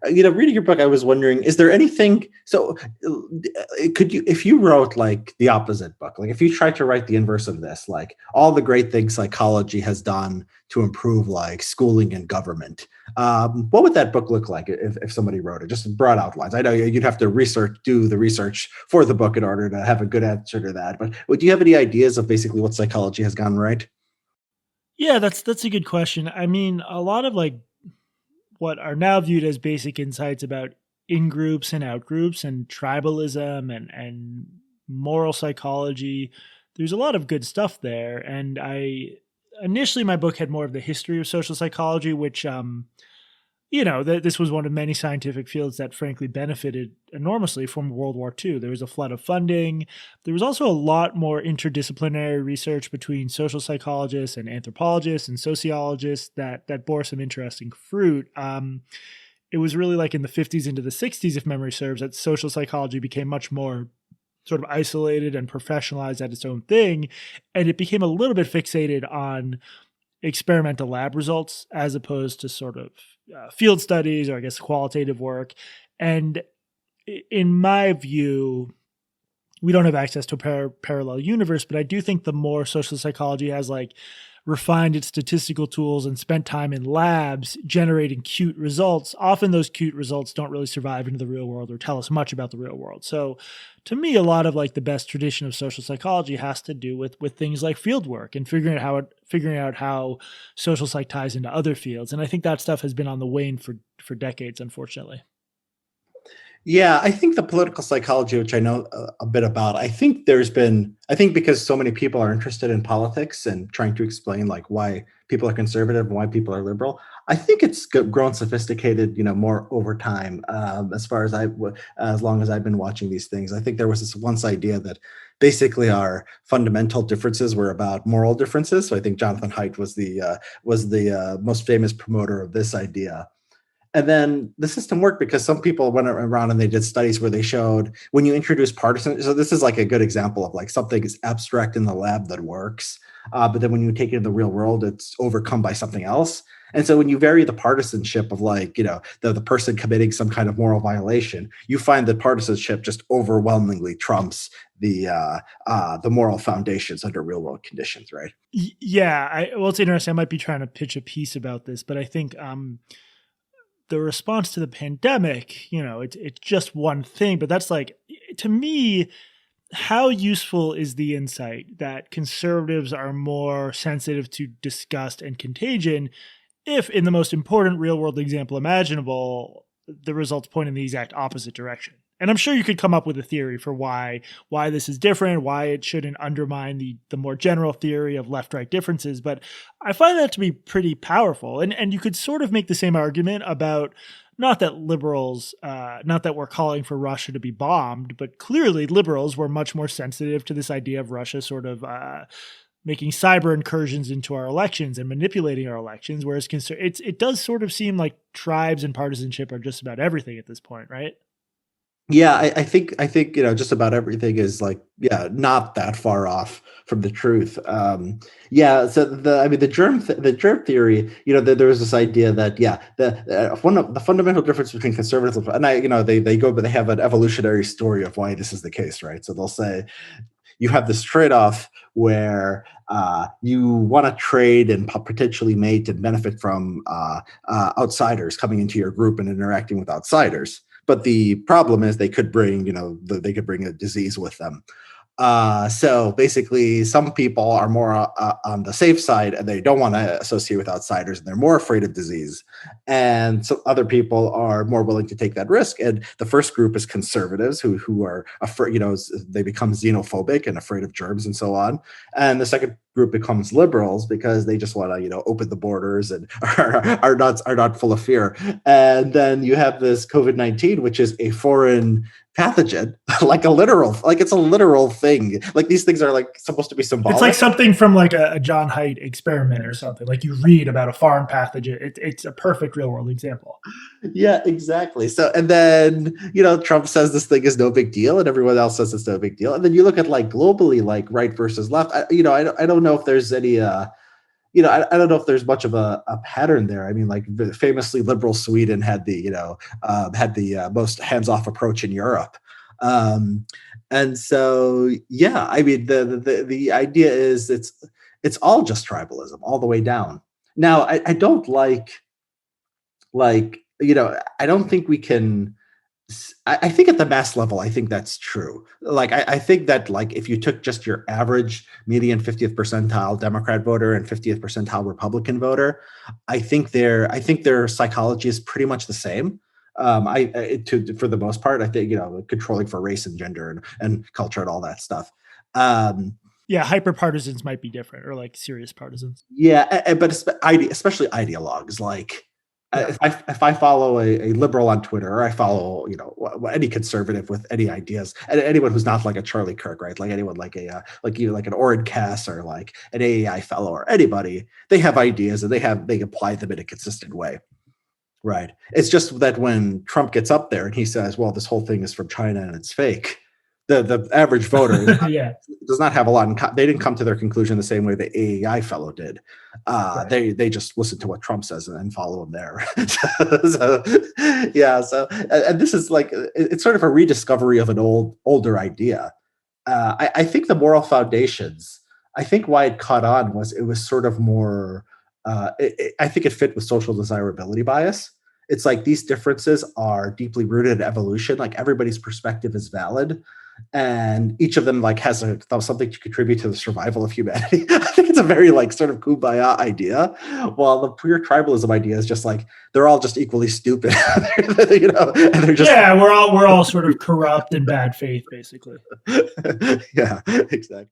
reading your book, I was wondering, is there anything? So, could you, if you wrote like the opposite book, like if you tried to write the inverse of this, like all the great things psychology has done to improve like schooling and government, what would that book look like if somebody wrote it? Just broad outlines. I know you'd have to do the research for the book in order to have a good answer to that. But would you have any ideas of basically what psychology has gone right? Yeah, that's a good question. I mean, a lot of like what are now viewed as basic insights about in groups and out groups and tribalism and moral psychology. There's a lot of good stuff there, and I initially my book had more of the history of social psychology, which this was one of many scientific fields that frankly benefited enormously from World War II. There was a flood of funding. There was also a lot more interdisciplinary research between social psychologists and anthropologists and sociologists that bore some interesting fruit. It was really like in the 50s into the 60s, if memory serves, that social psychology became much more sort of isolated and professionalized at its own thing. And it became a little bit fixated on experimental lab results as opposed to sort of field studies or I guess qualitative work. And in my view, we don't have access to a parallel universe, but I do think the more social psychology has like refined its statistical tools and spent time in labs generating cute results, often those cute results don't really survive into the real world or tell us much about the real world. So to me, a lot of like the best tradition of social psychology has to do with things like field work and figuring out how social psych ties into other fields. And I think that stuff has been on the wane for decades, unfortunately. Yeah, I think the political psychology, which I know a bit about, I think because so many people are interested in politics and trying to explain like why people are conservative and why people are liberal, I think it's grown sophisticated, more over time. As long as I've been watching these things, I think there was this once idea that basically our fundamental differences were about moral differences. So I think Jonathan Haidt was the most famous promoter of this idea. And then the system worked because some people went around and they did studies where they showed when you introduce partisan. So this is like a good example of like something is abstract in the lab that works, but then when you take it in the real world, it's overcome by something else. And so when you vary the partisanship of like, the person committing some kind of moral violation, you find that partisanship just overwhelmingly trumps the moral foundations under real world conditions, right? Yeah, well, it's interesting. I might be trying to pitch a piece about this, but I think the response to the pandemic, it's just one thing, but that's like, to me, how useful is the insight that conservatives are more sensitive to disgust and contagion if, in the most important real world example imaginable, the results point in the exact opposite direction? And I'm sure you could come up with a theory for why this is different, why it shouldn't undermine the more general theory of left-right differences. But I find that to be pretty powerful. And you could sort of make the same argument about not that not that we're calling for Russia to be bombed, but clearly liberals were much more sensitive to this idea of Russia sort of making cyber incursions into our elections and manipulating our elections. Whereas it does sort of seem like tribes and partisanship are just about everything at this point, right? Yeah, I think just about everything is like, yeah, not that far off from the truth. Yeah, so the germ theory, there was this idea that, yeah, the one of the fundamental difference between conservatives and they have an evolutionary story of why this is the case, right? So they'll say you have this trade-off where you want to trade and potentially mate and benefit from outsiders coming into your group and interacting with outsiders. But the problem is they could bring, they could bring a disease with them. So basically, some people are more on the safe side and they don't want to associate with outsiders and they're more afraid of disease. And so other people are more willing to take that risk. And the first group is conservatives who are afraid, they become xenophobic and afraid of germs and so on. And the second group becomes liberals because they just want to, open the borders and are not full of fear. And then you have this COVID-19, which is a foreign pathogen, like it's a literal thing. Like these things are like supposed to be It's like symbolic. something from like a John Haidt experiment or something. Like you read about a foreign pathogen. It's a perfect real world example. Yeah, exactly. So, and then, Trump says this thing is no big deal and everyone else says it's no big deal. And then you look at like globally, like right versus left. I don't know if there's any, I don't know if there's much of a pattern there. I mean, like famously liberal Sweden had the had the most hands-off approach in Europe. Um, and so, yeah, I mean, the idea is it's all just tribalism all the way down. Now, I don't I don't think we can. I think at the mass level, I think that's true. Like, I think that, like, if you took just your average median 50th percentile Democrat voter and 50th percentile Republican voter, I think their psychology is pretty much the same. For the most part, I think, controlling for race and gender and culture and all that stuff. Um, Yeah, hyper partisans might be different, or like serious partisans. Yeah, but especially ideologues. Like, Yeah. if I follow a liberal on Twitter, or I follow any conservative with any ideas, and anyone who's not like a Charlie Kirk, right? Like anyone like like an Orin Cass or like an AAI fellow or anybody, they have ideas and they apply them in a consistent way. Right. It's just that when Trump gets up there and he says, "Well, this whole thing is from China and it's fake," the average voter Yeah. does not have a lot in they didn't come to their conclusion the same way the AEI fellow did. Right. They just listen to what Trump says and follow him there. So, yeah, so and this is like it's sort of a rediscovery of an older idea. I think the moral foundations. I think why it caught on was it was sort of more. I think it fit with social desirability bias. It's like these differences are deeply rooted in evolution. Like everybody's perspective is valid, and each of them like has something to contribute to the survival of humanity. I think it's a very like sort of kumbaya idea, while the pure tribalism idea is just like they're all just equally stupid, and they're just Yeah, we're all sort of corrupt and bad faith, basically. yeah, exactly.